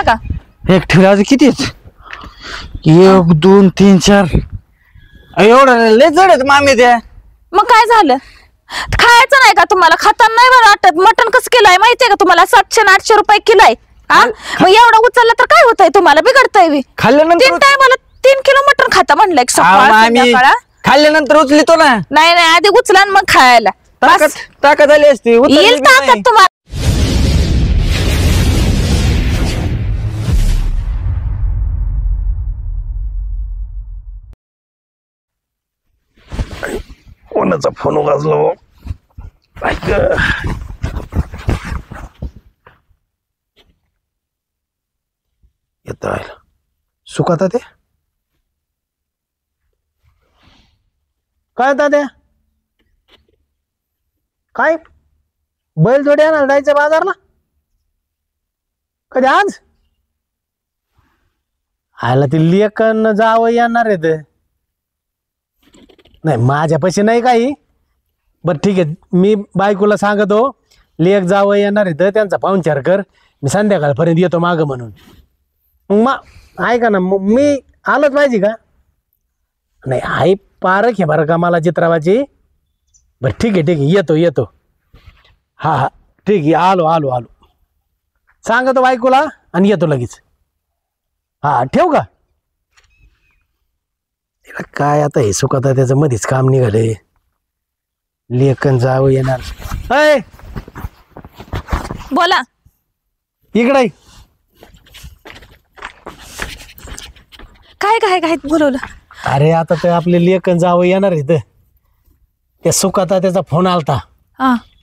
ठेवला का? एक ठेवला किती 1 2 3 4 एवढं लय जड आहेत मामी त्या. मग काय झालं? खायचं नाही का तुम्हाला? खाताना नाही बरं वाटत? मटण कसं किलोय माहितीये का तुम्हाला? 700-800 रुपये किलो आहे. हा मग एवढं उचललं तर काय होतंय तुम्हाला? बिघडतंय. खाल्ल्यानंतर 3 टायमाला 3 किलो मटण खाता म्हणलं एक सकाळ संध्याकाळ. खाल्ल्यानंतर उचलितो ना. नाही नाही आधी उचला आणि मग खायला. ताकद आली असती. येईल ताकद तुम्हाला. कोणाचा फोन वाजलो? येत आहे सुखाता ते काय दाद्या? काय बैल जोडी आणायला जायचं बाजारला? कधी आज? आला ती लेकन जावं येणार आहेत. नाही माझ्यापाशी नाही काही. बरं ठीक आहे, मी बायकोला सांगतो लेक जावं येणार आहेत त्यांचा पाहुणचार कर, मी संध्याकाळपर्यंत येतो मागं म्हणून. मग ऐका ना, मग मी आलोच पाहिजे का? नाही आई पारख आहे बरं का मला चित्रावाची. बरं ठीक आहे येतो. हा हा ठीक आहे, आलो सांगतो बायकोला आणि येतो लगेच. हा ठेवू का? काय आता हे सुखाता त्याचं मध्येच काम निघाले. लेखन जावं येणार. अय बोला इकडे. काय बोलवलं? अरे आता ते आपले लेखन जावं येणार आहे. त्या सुखाता त्याचा फोन आलता.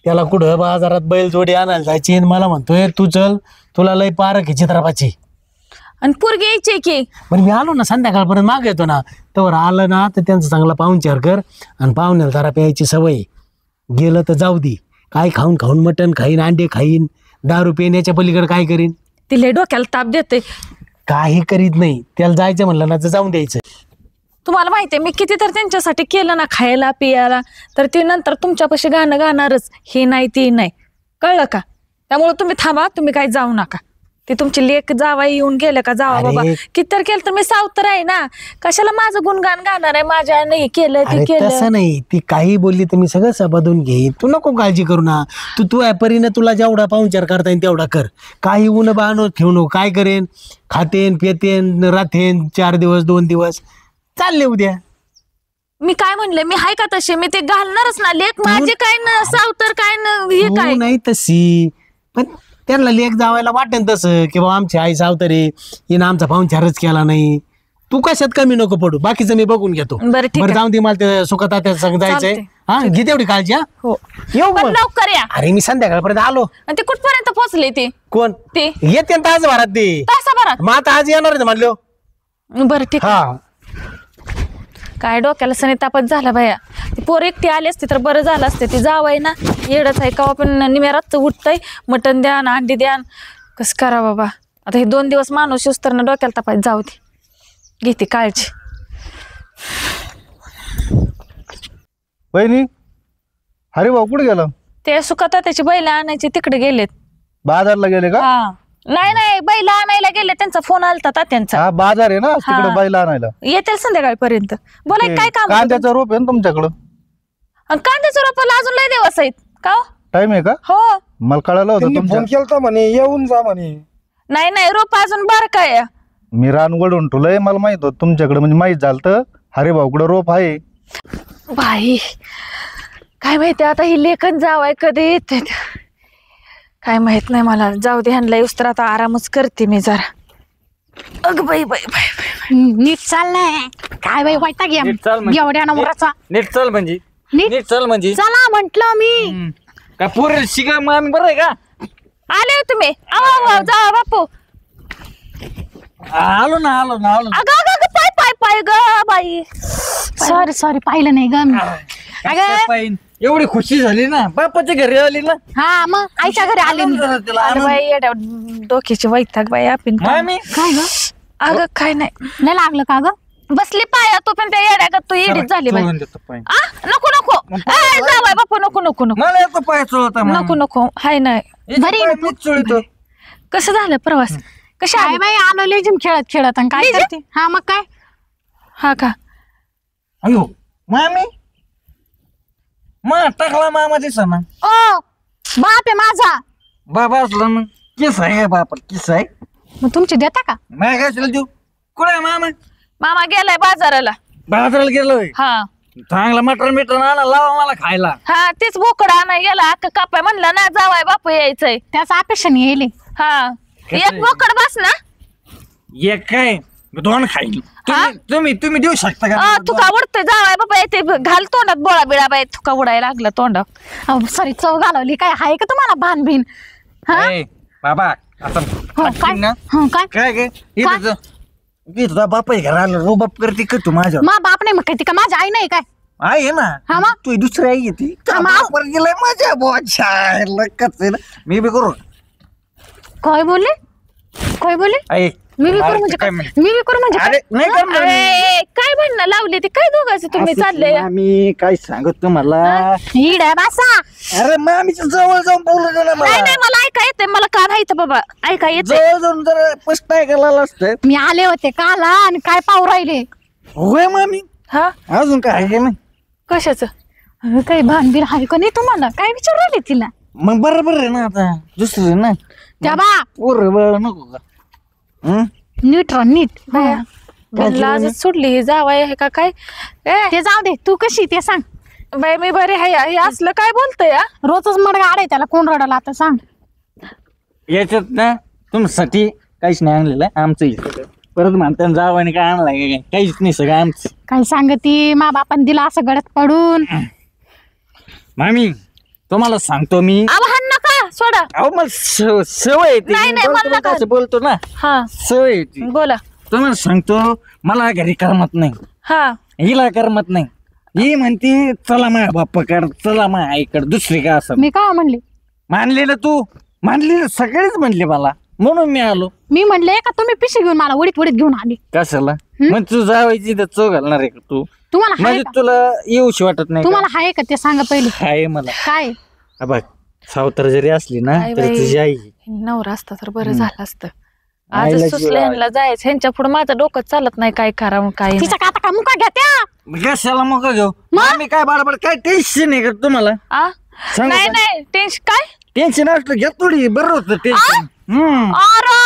त्याला कुठं बाजारात बैल जोडी आणायला जायची आणि मला म्हणतोय तू चल, तुला लय पारख आहे चित्रापाची. आणि पोरगी यायची की. पण मी आलो ना संध्याकाळपर्यंत माग येतो ना. तर आलं ना तर त्यांचं चांगला पाहुणचार कर आणि पाहुण्याला जरा प्यायची सवय. गेलं तर जाऊ दे. काय खाऊन मटण खाईन, अंडे खाईन, दारू पिण्याच्या पलीकडे काय करीन? तिला डोक्याला ताप देते. काही करीत नाही. त्याला जायचं म्हणलं ना तर जाऊन द्यायचं. तुम्हाला माहितीये मी किती तर त्यांच्यासाठी केलं ना खायला पियाला, तर ते नंतर तुमच्यापाशी गाणं गाणारच. हे नाही ते नाही, कळलं का? त्यामुळे तुम्ही थांबा, तुम्ही काही जाऊ नका. ते तुमची लेक जावा येऊन गेलं का जावा बाबा. किती तर केलं तर मी सावतर आहे ना, कशाला माझं गुणगान गाणार आहे? माझ्या नाही केलं ते केलं. तसं नाही, ती काही बोलली तर मी सगळं सबदून घेईन. तू नको काळजी करू ना. तू परीनं तुला जेवढा पाहुणचार करता येईल तेवढा कर. काही ऊन बाणवत ठेवू नको. काय करेन? खातेन पितेन राहतेन 4 दिवस 2 दिवस चालले उद्या. मी काय म्हणले? मी हाय का तसे? मी ते घालणारच ना. लेक माझे काय न सावतर काय न हे काय नाही तशी. पण त्यांना लेक जावायला वाटेन तसं की बाबा आमची आई सावतरे हिनं आमचा पाहुणचारच केला नाही. तू कशात कमी नको पडू, बाकीचं मी बघून घेतो. बरं जाऊन दे, मला ते सुखात त्या संग जायचंय. हा घे तेवढी काळजी. हा हो येऊ मग. लवकर या. अरे मी संध्याकाळपर्यंत आलो. आणि ते कुठपर्यंत पोहोचले? ते कोण ते येते तासभरात. ते तासाभरात? मग आता आज येणार म्हणलो. बरं ठीक. हा काय डोक्याला सनी तापत झाला बाया. ती पोर एकटी आली असते तर बरं झालं असते. ती जावय ना येडच आहे का पण निम्यारात उठतंय. मटण द्या ना अंडी द्या. कसं करा बाबा आता हे 2 दिवस माणूस तर ना डोक्याला तापायचं. जाऊ दे, घेते काळजी. बहिणी अरे भाऊ कुठे गेला? ते सुखाता त्याची बैल आणायची तिकडे गेलेत. बाजारला गेले का? हा नाही बैल आणायला गेले. त्यांचा फोन आलता तात्यांचा. हा बाजार आहे ना तिकडे बैल आणायला. येतील संध्याकाळपर्यंत. बोला काय काम? कांद्याचं रोप आहे ना तुमच्याकडं? कांद्याच्या रोपाला अजून लय दिवस आहेत का? टाइम आहे का? हो मला कळालं होतं फोन केलता म्हणे येऊन जा म्हणे. नाही रोप अजून बारका आहे. मी रानवडून ठेवलंय. मला माहित होत तुमच्याकडे, म्हणजे माहित झालं तर हरे भाऊकडे रोप आहे. बाई काय माहिती आता ही लेखन जावाय कधी येते काय माहित नाही मला. जाऊ दे, ह्यांना उस्तर आता आरामच करते मी जरा. अग बाई नीट चाललंय काय बाई वाईटा घ्या एवढ्या नंबराचा. नीट चल म्हणजे चला म्हंटल मी. काय पोर शिका मामी बरं आहे का? आले तुम्ही? जा बापू. आलो ना. अगं पाय ग बाई. सॉरी पाहिलं नाही ग मी. एवढी खुशी झाली ना बापाच्या घरी आली ना. हा मग आईच्या घरी आले मी. अरे बाई डोक्याची वैताग बाई. आपण मामी काय ग? अगं काय नाही लागलं का ग? बसली पाया तो पण त्या येड्या तू येडीच झाली बाई. नको जा बाय बापू. नको मला येतो पाय चोळता. नको हाय नाही. बरी कसं झालं प्रवास? कशा काय आली? बाई आलो लेजिम खेळत खेळत आणि काय लेझिम? करते हा मग काय हा का अयो मामी टाकला मामा दिसा ना ओ बाप आहे माझा बाबा असला मग किस आहे बापा किस आहे मग तुमची देता का माय काय देऊ कुठे आहे मामा मामा गेलाय बाजाराला. बाजाराला गेलोय हा चांगला मटण मिटण आणा लावा मला खायला. हा तेच बोकड आणाय गेला अक्का कापाय म्हणला ना जावाय बापू यायचंय. त्याचा अपेक्षाने येईल हा एक बोकड बस ना. एक काय दोन खाईल हा? तुम्ही देऊ शकता का तुका उडतोय जावाय बापा येते घाल तोंडात बोळा बिळा बाय तुका उडायला लागला तोंडात. सॉरी चव घालवली काय आहे का तुम्हाला भान भिन हा ए, बाबा आता हो, काय खाशील ना हो, काय काय काय तुझा बाप आहे घराला रोबाप करते का तू माझ्या मा बाप नाही मग काय ती का माझी आई नाही काय आहे ना हा मग? तू दुसरी आई येते हा मग? गेलाय माझ्या बोचा मी बी करू काय बोलले काय बोलले आई मी बी करू अरे, म्हणजे काय काय म्हणे? मी बी करू म्हणजे अरे काय? नाही करणार मी. ए, काय म्हणणं लावले ते काय दोघांचं तुम्ही असंच चाललंय. मामी काय सांगत तुम्हाला इड आहे बासा अरे मामीच्या जवळ जाऊन बोलू दे ना नाही मला नाही मला ऐका येते मला का नाही बाबा ऐका येते. जवळ जाऊन जरा स्पष्ट ऐकायला असतं मी आले होते काल आणि काय पाहू राहिले होय मामी हा अजून काय आहे नाही कशाचं. अरे, काही भानबीर आहे का नाही तुम्हाला काय विचार राहिले तिला मग बरोबर आहे ना आता दुसरं ना त्या बा पोर बळ नको का हं? नीट राह नीट बाया, लाजच सुटली ही जावाय आहे का काय. ए ते जाऊ दे तू कशी ते सांग बाय मी बरे आहे हे असलं काय बोलतोय हा? रोजच मडगा आडे त्याला कोण रडाला आता सांग याच्यात ना तुमच्यासाठी काहीच नाही आणलेलं आहे आमचं इथं. परत म्हणताना जावं आणि काय आणलाय काय काहीच नाही सगळं आमचं. काय सांगती मा बापान दिला असं गडत पडून मामी तुम्हाला सांगतो मी आवाहन नका सोडा. अहो मग सवय आहे ती. नाही, नाही, बोलतो मला बघा, असं बोलतो ना हा सवय आहे ती. बोला. तुम्हाला सांगतो मला घरी करमत नाही हा हिला करमत नाही. ही म्हणते चला माझ्या बाप्पाकड चला माझ्या आईकड दुसरी का असं मी काय म्हणले मानलेलं तू मानलेलं सगळेच म्हणले मला म्हणून मी आलो. मी म्हणले का तुम्ही पिशी घेऊन मला उडीत उडीत घेऊन आली कशाला मग तू जावायची तर चव घालणार आहे का तू तुम्हाला हाय म्हणजे का तुला येऊशी वाटत नाही का? तुम्हाला हाय का ते सांगा पहिले आहे मला काय हा बघ सावतर जरी असली ना काय तरी बाई. तुझी आई नवरा असता तर बरं झालं असतं. आईला आज जीव सुचलं ह्यांना जायचं ह्यांच्या पुढे माझं डोकं चालत नाही काय करावं काय नाही. तिचा का आता का मुका घ्या त्या कशाला मग घेऊ मी काय बडबड काय टेन्शन आहे का तुम्हाला आ? सांगू नाही का? नाही टेन्शन काय टेन्शन असलं घ्या थोडी बरं होतं टेन्शन अरे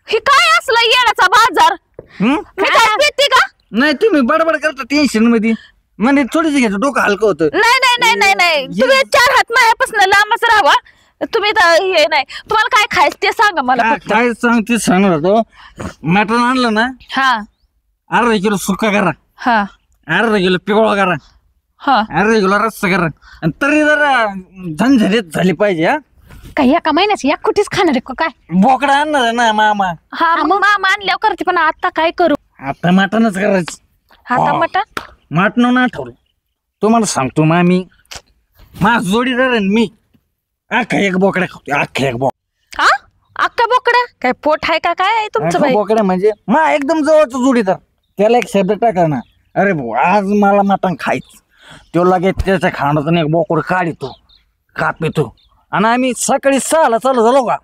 हे काय असलं येण्याचा बाजार मी काय पिते का. नाही तुम्ही बडबड करता टेन्शन मध्ये म्हणजे थोडीच घ्यायचं डोकं हलकं होतं. नाही नाही नाही नाही नाही तुम्ही 4 हात माझ्यापासून लांबच राहावा. तुम्ही तर हे नाही तुम्हाला काय खायचं ते सांगा मला काय फक्त. काय सांगते सांगणार होतो मटण आणलं ना हा अर्धा किलो सुका करा हा अर्धा किलो पिवळा करा हा अर्धा किलो रस्सा करा आणि तरी जरा झणझणीत झाली पाहिजे हा काही एका महिन्याची एक कुठेच खाणार आहे का काय बोकडा आणणार आहे ना मामा हा मग मामा आणल्यावर करते पण आता काय करू. आता मटणच करायचं आता मटण मटण ना ठेवलं तुम्हाला सांगतो मामी माझ जोडीदार आहे ना मी अख्खा एक बोकडा खातो अख्खा एक बोकडा हा अक्का बोकडा काय पोट आहे का काय आहे तुमचं बाई. बोकडा म्हणजे मा एकदम जवळचा जोडीदार त्याला एक शब्द टाका ना अरे भाऊ आज मला मटण खायचं तो लगेच त्याच्या खाण्यातून एक बोकड काढतो कापितो आणि आम्ही सकाळी 6ला चालू झालो का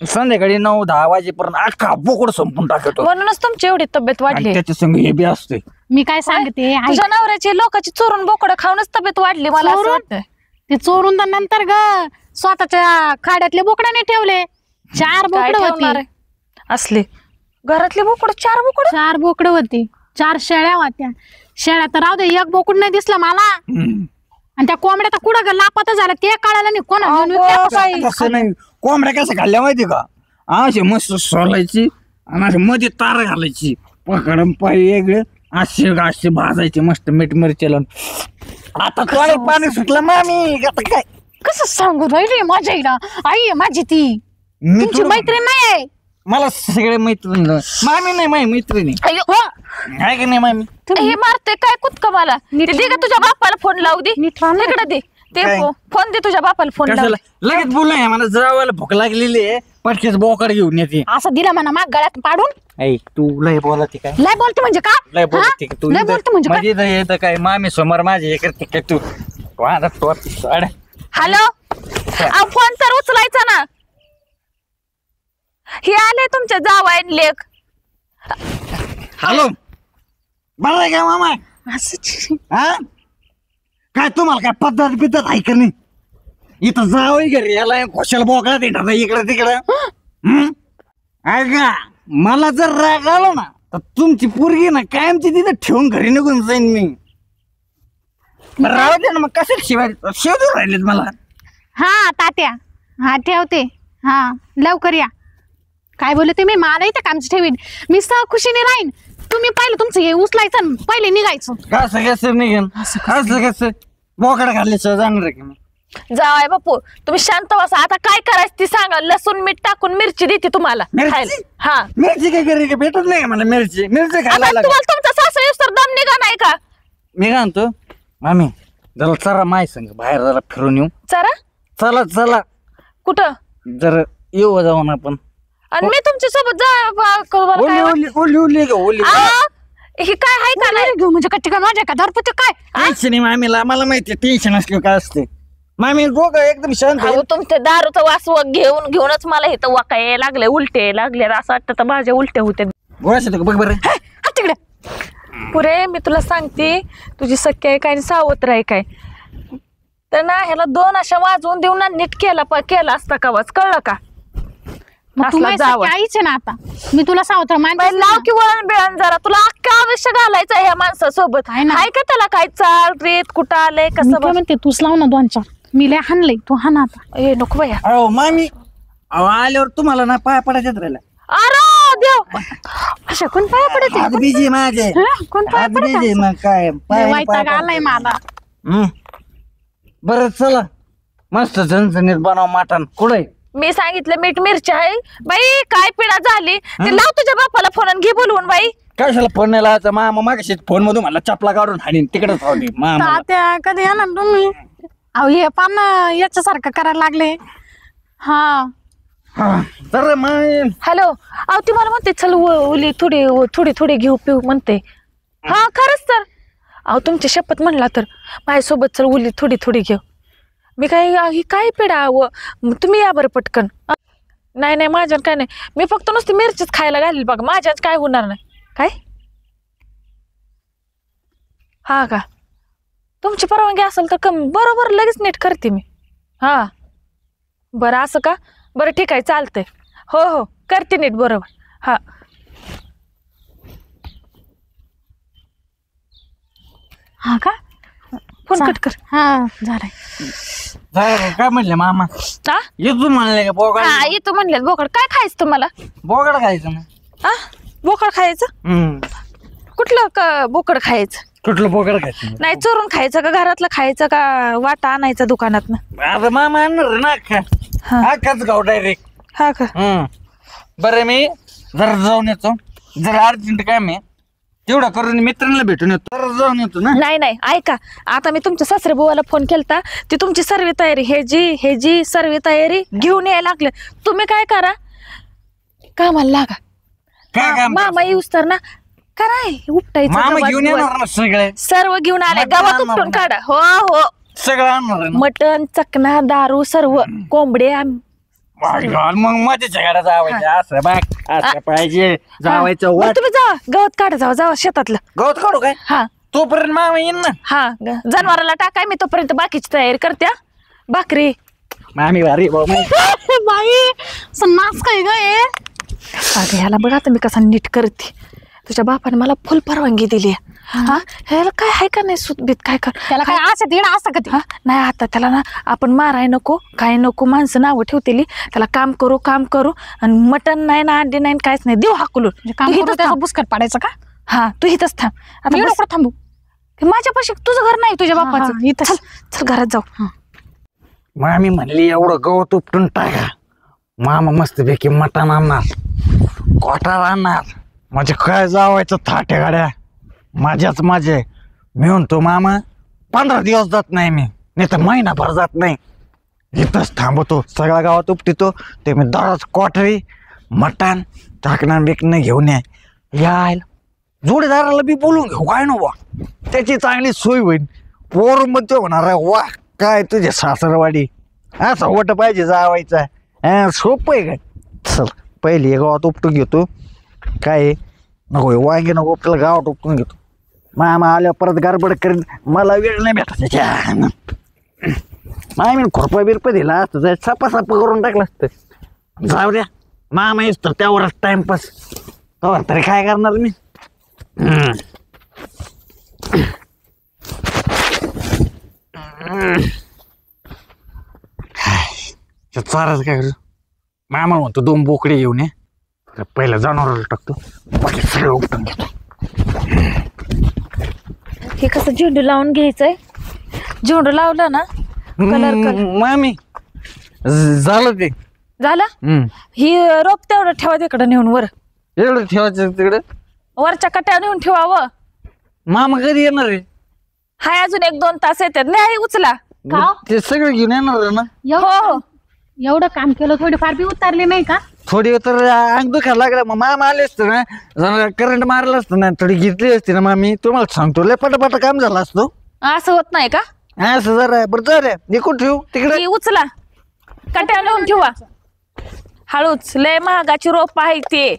संध्याकाळी 9-10 वाजेपर्यंत अख्खा बोकड संपून टाकतो म्हणूनच तुमची एवढी तब्येत आणि वाढली. त्याच्या संग हे बी असते मी काय सांगते ऐक. तुझ्या नवऱ्याची लोकांची चोरून बोकडं खाऊनच तब्येत वाढली मला असं चोरून? वाटतंय. ते चोरून तर नंतर ग स्वतःच्या खाड्यातले बोकडाने ठेवले 4 काय बोकड ठेवणार होती आहे? असले घरातले बोकड 4 बोकड 4 बोकड होती 4 शेळ्या होत्या शेळ्या तर राहू दे एक बोकड नाही दिसला मला आणि त्या कोंबड्या तर कुठं ग लापात झालं ते कळालं नाही कोणा घेऊन विकल्या. तसं नाही कोंबड्या कसं खाल्ल्या माहिती का असे मस्त सोलायची आणि असे मध्ये तार घालायची पकडून पाय वेगळे असे भाजायचे मस्त मीठ मिरची लावून आता थोडे पाणी सुटलं मामी आता काय कसं सांगू राहिली माझ्या इला आई आहे माझी ती मी तुमची थोडं- मैत्रीण नाही आहे. मला सगळे मैत्रीण मामी नाही माही मैत्रिणी अय्यो, आहे का नाही मामी हे मारते काय कुतक मला ते दे का तुझ्या बापाला फोन लावू दे नीट राहा ना. तिकडे दे ते काय? फोन दे तुझ्या बापाला फोन लावू कशाला दे. लगेच बोल नाही मला जवळ भूक लागलेली आहे पटकेच बोकड घेऊन येते असं दिलं म्हणा माग गळ्यात पाडून ऐ तू लय बोलते काय लय बोलते म्हणजे का लय बोलते का तू लय बोलते म्हणजे काय? इथं येतं काय मामी समोर माझे हे करते काय तू वादा तो अरे हॅलो फोन तर उचलायचा ना हे आले तुमच्या जावायन लेख. हॅलो बरं आहे का मामा असं हा काय तुम्हाला काय पद्धत बिद्धत आहे का नाही इथं जावं घरी याला कशाला बोकळा देणार इकडं तिकडं ऐका मला जर राग आलो ना तर तुमची पोरगी ना कायमची तिथं ठेवून घरी निघून जाईन मी राहू दे ना मग कशाला शिवाय शिवून राहिलेत मला. हा तात्या हा ठेवते हा लवकर या. काय बोलले तुम्ही मला इथं कामच ठेवीन मी खुशीने राहीन. तुम्ही पहिलं तुमचं हे उचलायचं आणि पहिले निघायचं. कसं कसं निघेन असं कसं बोकडा घातल्याशिवाय जाणार आहे का मी. जावाय बापू तुम्ही शांत बसा. आता काय करायचं ती सांगा. लसूण मीठ टाकून मिरची देते तुम्हाला मिरची? खायला. हा मिरची काय घरी का भेटत नाही का मला मिरची मिरची आता खायला लागेल. तुम्हाला तुमचा सासू येऊस तर दम निघा नाही का. मी काय म्हणतो मामी जरा चला माय संग बाहेर जरा फिरून येऊ. चला चला चला कुठं जर येऊ जाऊन आपण. आणि मी तुमच्या सोबत जा ओली ओली ओली ओली का ओली हे काय आहे का नाही. घेऊ म्हणजे कट्टी माझ्या का धरपुते काय टेन्शन आहे मामीला मला माहिती टेन्शन असलं काय असते. मामी डोकं एकदम शांत आहे. अहो तुमच्या दारूचा वास घेऊनच मला इथं वाका यायला लागले उलटे लागले असं वाटतं तर माझ्या उलटे होते. गोळ्या येतो का बघ बरं. तिकडे पुरे मी तुला सांगते तुझी सख्य आहे काय आणि सावत्र आहे काय तर ना ह्याला 2 अशा वाजवून देऊन ना नीट केला असता का वाच कळलं का. मग तू असला माझी जावं. सख्खी आईच आहे ना आता मी तुला सावत्र बाई, मानते लाव की वळण बिळण जरा तुला अख्खा आयुष्य घालायचं ह्या माणसासोबत आहे ना. आहे का त्याला काय चाल रेत कुठं आलंय मी कसं काय म्हणते तूच लाव ना 2-4 मी लय हाणलंय तू हाण आता. ए नको बाया. अहो मामी अहो आल्यावर तुम्हाला ना पाया पडायच्यात राहिला. अरे देव अशा कोण पाया पडते आज बिजी माझे कोण पाया आज बिजी मग काय पडते वैताग आलाय मला. बरं चला मस्त झणझणीत बनव मटण कुठे मी सांगितलं मीठ मिरची आहे बाई काय पिढा झाली ते लाव तुझ्या बापाला फोन आणि घे बोलवून बाई. कशाला फोन नाही लावायचा मामा मागाशी फोन मधून मला चपला काढून हाणीन तिकडेच होती मामा. तात्या कधी येणार तुम्ही. अहो हे पान याच्यासारखं करायला लागले. हा तर मग हॅलो अहो ती मला म्हणते चल ओली थोडी घेऊ पिऊ म्हणते. हा खरंच तर अहो तुमची शपथ म्हणला तर माझ्यासोबत चल ओली थोडी घेऊ. मी ही काय पिढा तुम्ही या बरं पटकन. नाही माझ्यात काय नाही मी फक्त नुसती मिरचीच खायला घालेल बघा माझ्याच काय होणार नाही. काय हा का तुमची परवानगी असेल तर बरोबर लगेच नीट करते मी. हा बरं असं का बरं ठीक आहे चालतंय. हो करते नीट बरोबर. हा हा का फोन कट कर. हा झालाय. काय म्हणले मामा हा येतो म्हणले का बोकड हा येतो म्हणले बोकड काय खायचं तुम्हाला. बोकड खायचं ना. हा बोकड खायचं कुठलं बोकड खायचं. कुठलं बोकड खायचं नाही चोरून खायचं का घरातलं खायचं का वाटा आणायचा दुकानात आता मामा आणणार ना अख्खाच गाव डायरेक्ट. हा का बरं मी जरा जाऊन येतो जरा अर्जंट काय मी तेवढं करून मित्रांना भेटून येतो तर जाऊन येतो ना. नाही ऐका आता मी तुमच्या सासरे बुवाला फोन केलता ती तुमची सर्व तयारी हे जी सर्व तयारी घेऊन यायला लागले. तुम्ही काय करा कामाला लागा. काय काम मामा येऊस तर ना करा उपटायचं मामा गव्हात घेऊन बिव्हात. येणार ना सगळे सर्व घेऊन आले मटण गावात आणणार उपटून ना. काढा. हो सगळं आणणार आहे ना. मटण चकना दारू सर्व कोंबड्या My God, मग मजेच्या गाड्या जावायच्या असं बाग असं पाहिजे जावायचं मग वाट तुम्ही जावा गवत काढा जावा शेतातलं. गवत काढू काय हा तोपर्यंत मामा येईन ना. हा जनावराला टाकाय मी तोपर्यंत बाकीची तयारी करत्या. भाकरी मामी भारी भाऊ बाई नाच काय ग अगं ह्याला बघा आता मी कसा नीट करते. तुझ्या बापाने मला फुल परवानगी दिली आहे. हा ह्याला काय आहे का नाही सुतबीत काय कर त्याला काय असं दीड असं का ते हा नाही आता त्याला ना आपण माराय नको काय नको माणसं नावं ठेवतेली त्याला काम करू आणि मटण नाही ना अंडी नाही काहीच नाही देऊ हाकलून. काम तू करून इथंच त्याचं थांब. बुसकट पाडायचं का. हा तू इथंच थांब आता मी बस. नको थांबू माझ्यापाशी तुझं घर नाही तुझ्या बापाचं. इथं चल घरात जाऊ. मामी म्हणली एवढं गवत उपटून टाका मामा मस्तपैकी मटण आणणार कोटार आणणार म्हणजे काय जावायचं थाट्या गाड्या माझे मी म्हणतो मामा 15 दिवस जात नाही मी नाही तर महिनाभर जात नाही इथंच थांबतो सगळ्या गावात उपटितो ते मी दररोज कोटरी मटण टाकणं बिकणं घेऊन यायला जोडीदाराला बी बोलून घेऊ काय नो वा त्याची चांगली सोय होईल. पोर म्हणतो होणार आहे वा काय तुझे सासरवाडी असं वट पाहिजे जावायचा सोपं आहे काय चल पहिले हे गावात उपटून घेतो. काय आहे? नको हे वांगे नको उपटायला, गावात उपटून घेतो. मामा आल्यावर परत गडबड करीन, मला वेळ नाही भेटायचा. मामी खुरपा बिरपा दिला असतं, सापा करून टाकलं असतं. जाऊ द्या, मामा येस तर त्यावरच टाइमपास. तरी काय करणार मी. चाराच काय करू. मामा म्हणतो 2 बोकडे घेऊन ये, पहिला जनावराला टाकतो, बाकी सगळं उपटून घेतो. हे कसं झेंडू लावून घ्यायचंय. झेंडू लावलं ना कलर मामी झालं ते. झालं. ही रोप तेवढं ठेवा तिकडं नेऊन वर, एवढं ठेवायचं तिकडे. वरच्या कट्यावर नेऊन ठेवावं. मामा कधी येणार आहे? हाय अजून 1-2 तास येतात. नाही उचला. का ते सगळं घेऊन येणार आहे ना. हो एवढं काम केलं, थोडीफार बी उतारली नाही का? थोडी तर अंग दुखायला लागलं. मग मामा आले असतं ना, जरा करंट मारला असतं ना, थोडी घेतली असती ना मामी. तुम्हाला सांगतो लय पटापट काम झालं असतो. असं होत नाही का? असं जरा बरं जरा निकून ठेवू तिकडे. ही उचला, कट्यावर नेऊन ठेवा. हळूच, लय महागाची रोप आहे ते.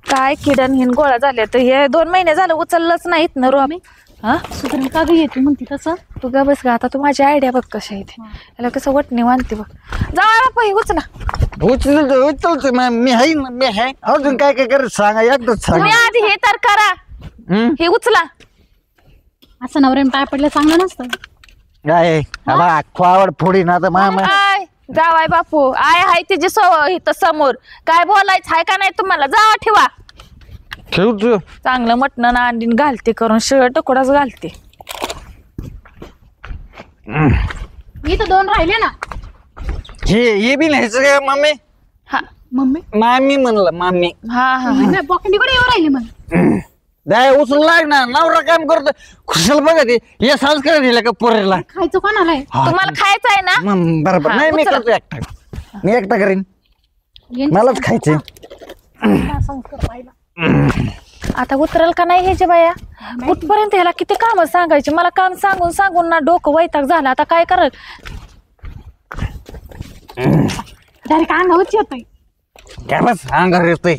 काय किडन हिन गोळा झाले तर हे 2 महिने झालं उचललंच नाहीत ना रोप. हा सुधरण का बी येते म्हणते तसं. तू गा बस गा. आता तू माझी आयडिया बघ कशा येते. याला कसं वटणे मानते बघ. जावा बापा ही उचला. उचलतो मी आहे ना, मी आहे. अजून काय काय करत सांगा, एकदाच सांगा. तुम्ही आधी हे तर करा. हे उचला. असं नवऱ्याने पाय पडलं चांगलं नसतं. काय आवड फोडी ना आता मामा. आय जावाय बापू आय हाय तिची इथं समोर. काय बोलायचं हाय का नाही तुम्हाला? जावा ठेवा. ठेवतो. चांगलं मटण ना अंडीन घालते करून शिळ तुकडाच घालते. इथं 2 राहिले ना. हे बी लिहायचं का मामी? हा मम्मी मामी म्हणलं मामी. हा हा बॉकंडीकडे येऊ राहिली मग. दाय उचल लाग ना, नवरा काम करतो खुशाल बघा ते. हे संस्कार दिला का पोरेला? खायचं कोणाला आहे? तुम्हाला खायचं आहे ना? बरोबर. हा, नाही मी उचला. करतो एकटा, मी एकटा करीन. यांची मलाच खायचंय. संस्कार पाहिला. आता उतरल का नाही ह्याच्या बाया? कुठपर्यंत ह्याला किती काम सांगायचे. मला काम सांगून सांगून ना डोकं वैताग झाला. आता काय करल? डायरेक्ट अंगावरच येतोय. काय बस अंगार येतोय.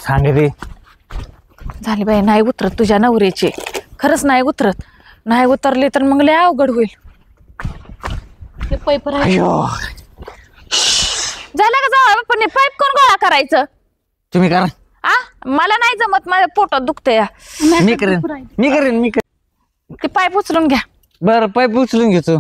सांग रे. झाली बाई नाही उतरत तुझ्या नवऱ्याचे. खरंच नाही उतरत. नाही उतरले तर मग लय अवघड होईल. ते पैप राहिले. अयो झालं का जाऊ पण पाईप कोण गोळा करायचं? तुम्ही करा. आ मला नाही जमत. माझ्या पोटात दुखतंय. मी करेन मी करेन मी करेन. ते पाईप उचलून घ्या. बरं पाईप उचलून घेतो.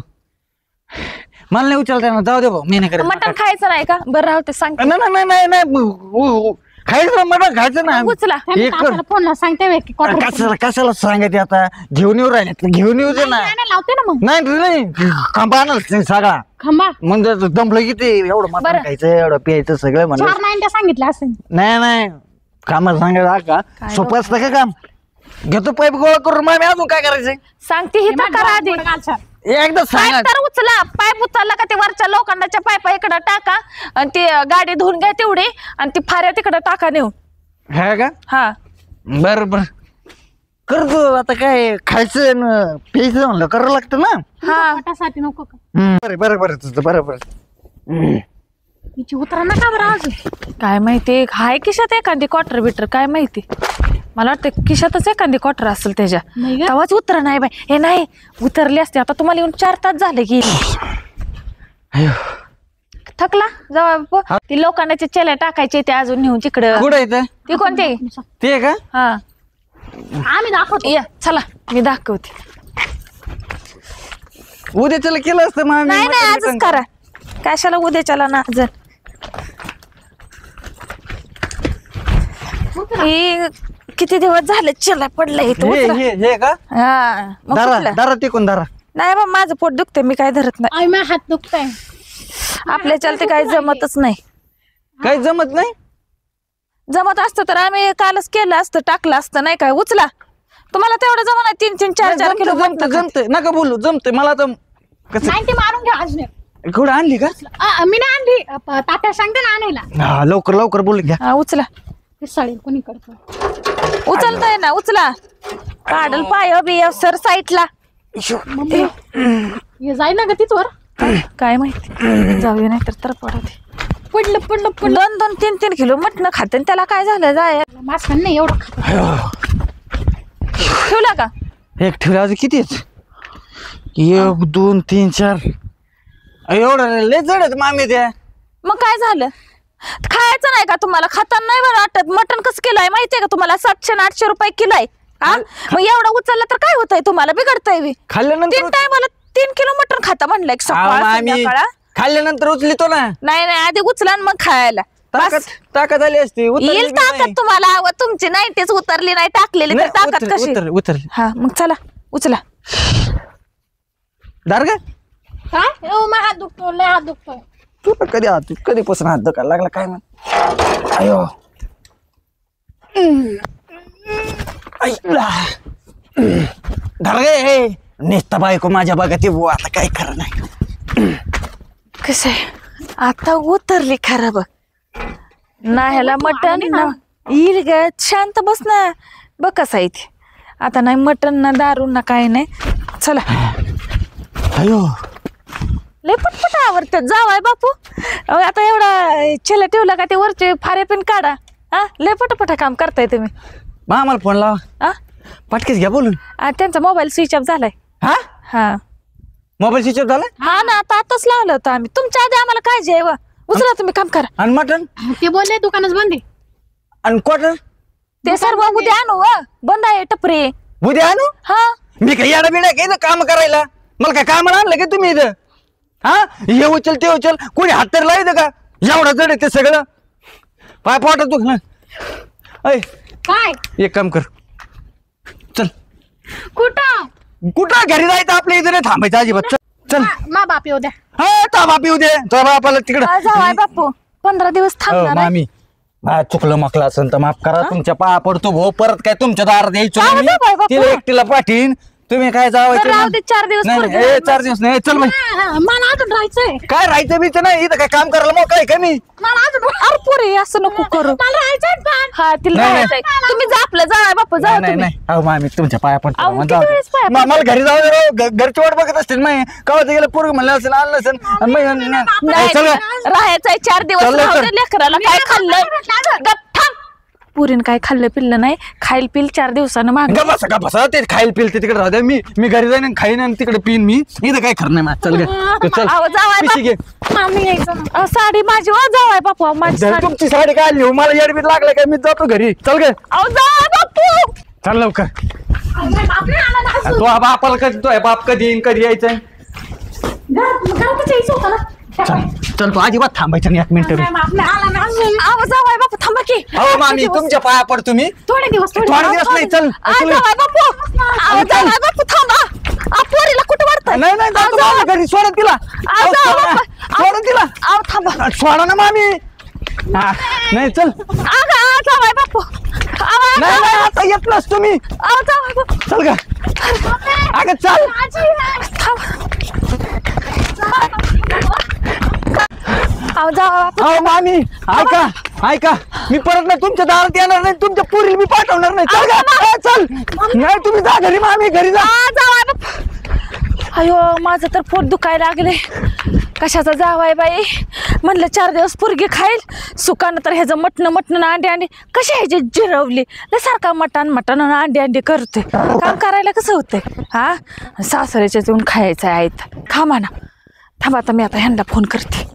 मला नाही उचलता येणार, जाऊ दे भाऊ, मी नाही करेन. मटण खायचं नाही का? बरं राहू ते सांग. नाही नाही नाही नाही खायचं मटण खायचं ना. उचला. एक फोनला सांगते वे की quarter कशाला कशाला सांगायचे आता? घेऊन येऊ राहिले घेऊन येऊ दे ना. नाही, लावते ना मग. नाही नाही खांबा आणलं सगळा. खंबा म्हणजे दमलं किती एवढं मटण बरं. खायचं एवढं प्यायचं सगळं म्हणलं. 4 नाईन्ट्या सांगितलं असेल. नाही नाही कामाला सांगायचं का? काय सोपं असतं का काम? घेतो पाईप गोळा करून मग अजून काय करायचंय? सांगते हे तर करा आधी. एकदा सांगा. पाईप तर उचला. पाईप उचलला का ते वरच्या लोखंडाच्या पाईप इकडं टाका आणि ते गाडी धुवून घ्या तेवढी आणि ती फाऱ्या तिकडं टाका नेऊन. हा का? हा बर बर करतो. आता काय खायचं न प्यायचं म्हणलं करावं लागतं ना. हा पोटासाठी नको का? बरं बरं बरं तुझं बरं बरं. हिची उतरा ना का बरं अजून? काय माहिती हाय खिशात एखादी क्वार्टर बिटर काय माहिती. मला वाटतं खिशातच एखादी क्वार्टर असेल त्याच्या. नाही गं. तेव्हाच उतर नाही बाई. हे नाही उतरली असते. आता तुम्हाला येऊन 4 तास झाले की. थकला जाऊ ती लोकांचे चेले टाकायचे ते अजून नेऊन तिकडं. कुठं येतं ती कोणते? ते का? हा आम्ही दाखवतो. या चला मी दाखवते. उद्याच्याला केलं असतं मग नाही नाही आजच करा. कशाला उद्याच्याला ना जर हे किती दिवस झाले चला पडलंय इथं उतरा. हे का? हा मग दारा कुठलं? दारा टिकून दारा. नाही बा माझं पोट दुखतंय मी काय धरत नाही. आई माझा हात दुखताय. आपल्या चलते काही जमतच नाही. काही जमत नाही. जमत असतं तर आम्ही कालच केलं असतं टाकलं असतं नाही काय. उचला. तुम्हाला तेवढं जमा नाही 3-3 4-4 किलो जमत जमत नका बोलू जमत मला आता. कसं 90 मारून घ्या अजून एक. कुठं आणली का? मी नाही आणली. तात्या सांगते ना आणायला. हा लवकर लवकर बोलून घ्या. हा उचला. ते सळेल कोणी करतो. उचलताय ना उचला. काढल पाय बिय सर साईटला. मम्मी हे जाईल ना ग तिथवर. काय माहिती जाऊया नाही तर पडते पडलं पडलं पडलं 2-3 किलो मटण खाते आणि त्याला काय झालं जाय माणसानं नाही एवढं खात. ठेवला का एक ठेवले अजून किती आहेत 1 2 3 4 एवढं लय जड आहेत मामी त्या मग काय झालं खायचं नाही का तुम्हाला खाताना नाही बरं वाटत मटण कसं किलो आहे माहितीये का तुम्हाला 700-800 रुपये किलो आहे हा मग एवढं उचललं तर काय होतंय तुम्हाला बिघडतंय बी खाल्ल्यानंतर 3 टायमाला 3 किलो मटण खाता म्हणलं एक सकाळ मामी संध्याकाळ. खाल्ल्यानंतर उचलितो ना नाही आधी उचला आणि मग खायला बस. ताकद आली असती उतरली येईल बी नाही. ताकद तुम्हाला अहो, तुमची 90s उतरली नाही टाकलेली तर नाही, ताकद कशी उतरली हा मग चला उचला दार का काय माझा हात दुखतो लय हात दुखतो. तू कधीपासून हात दुखायला लागला काय म्हण अयो धर गे हे नेसता बायको माझ्या बघा ती बुवा आता काय खरं नाही कसं आहे आता उतरली खरं बघ ना ह्याला मटण ना येईल ग शांत बस ना बघ कसं आहे ते आता नाही मटण ना दारू ना काय नाही चला अयो लय पटपट आवडतात जावाय बापू अहो, आता एवढा छेला ठेवला का ते वरचे फारे पण काढा हा लय पटपट काम करताय तुम्ही आम्हाला फोन लावा हा पटकेच घ्या बोलून त्यांचा मोबाईल स्विच ऑफ झालाय हा हा मोबाईल स्विच ऑफ झाला हा ना आताच लावलं होतं आम्ही तुमच्या आधी आम्हाला काय जेव उचला तुम्ही काम करा आणि मटन ते बोलले दुकानच बंद आहे. आणि क्वार्टर ते सर्व उद्या आणू बंद आहे टपरी उद्या आणू हा मी काही याडा बिडा काय काम करायला मला काय कामाला आणलं का तुम्ही इथं हा हे उचल ते उचल कोणी हात तर लावतं का एवढं जड आहे ते सगळं पाय पोटात तू ना ऐ काय एक काम कर चल कुठं घरी जायचं आपल्या इथं नाही थांबायचं अजिबात चल चल मा बाप येऊ द्या. हा ता बाप येऊ दे तो बापाला तिकडं जावाय बापू 15 दिवस थांबणार आहे. मामी चुकलं मकलं असेल तर माफ करा तुमच्या पाया पडतो भाऊ परत काय तुमच्या दारात यायचो जाऊ नाही दे बाई मी. बापू. तिला एकटीला पाठीन तुम्ही काय जावायचं बरं, राहू दे, 4 दिवस नाही, पुढे नाही, जाऊ. 4 दिवस नाही चल बाई मला अजून राहायचंय. काय राहायचं बीच नाही इथं काय काम करायला मग काय कमी मला अजून अरे पोरे असं नको करू मला राहायचंय पण. हा तिला नाही, नाही. राहायचंय. तुम्ही जा आपलं जावाय बापू नाही जाऊ नाही तुम्ही नाही अहो मामी तुमच्या पाया पडतो अहो, मग किती जाऊ दे. वेळेस पाया मला घरी जाऊ दे राव. घरची वाट बघत असतील नाही कवा गेलं पोरग म्हणलं असेल आणलं असेल आणि मग नाही चल राहायचंय 4 दिवस चल, राहू चल. दे लेकराला काय खाल्लं गप थांब पुरीन काय खाल्लं पिल्लं नाही खाईल पिल 4 दिवसानं माग का बसा ते खाईल पिल ते तिकडे राहू दे मी घरी जाईन आणि खाईन आणि तिकडे पिन मी इथं काय खरं नाही चल गे तू चल अहो, जावई पिशी घे आम्ही यायचं ना. साडी माझी वा जावाय बापू माझी जर साडी तुमची साडी काय लिहू मला येडबीत लागलं काय मी जातो घरी चल गे अहो जावाय बापू चल लवकर आपल्या आला ना. तो बापाला कधी तो बाप कधी येईन कधी यायचंय घरातच यायचं होतं ना. चल चल तू अजिबात थांबायचं नाही 1 मिनिट बी. आपल्या आला ना. अहो जावाय बापू थांबा की अहो मामी तुमच्या पाया पड तुम्ही थोडे दिवस थोडे दिवस नाही चल चल. जावाय बापू अहो जावाय बापू थांबा अहो, पोरीला कुठं वाटतंय नाही नाही जातो मामी घरी सोडत तिला अहो, अहो, जाऊ सोडा. बापू. सोडत तिला अहो थांबा सोडा ना मामी हा, नाही चल अगं जावाय बापू अहो नाही नाही आता येत नस तुम्ही अहो जावाय बापू चल का अगं चल अहो जावाय बापू अहो मामी ऐका मी परत नाही तुमच्या दारात येणार नाही तुमच्या पुरीला मी पाठवणार नाही चल का चल नाही तुम्ही जा घरी मामी घरी जा जावाय बापू अयो माझं तर पोट दुखायला लागले कशाचा जावाय बाई म्हणलं 4 दिवस पोरगी खाईल सुकानं तर ह्याचं मटण अंडी कशी ह्याची जिरवली लय सारखा मटण अंडी करते काम करायला कसं होतंय हा सासऱ्याच्या येऊन खायचं आहे थांबा ना थांबा आता मी आता ह्यांना फोन करते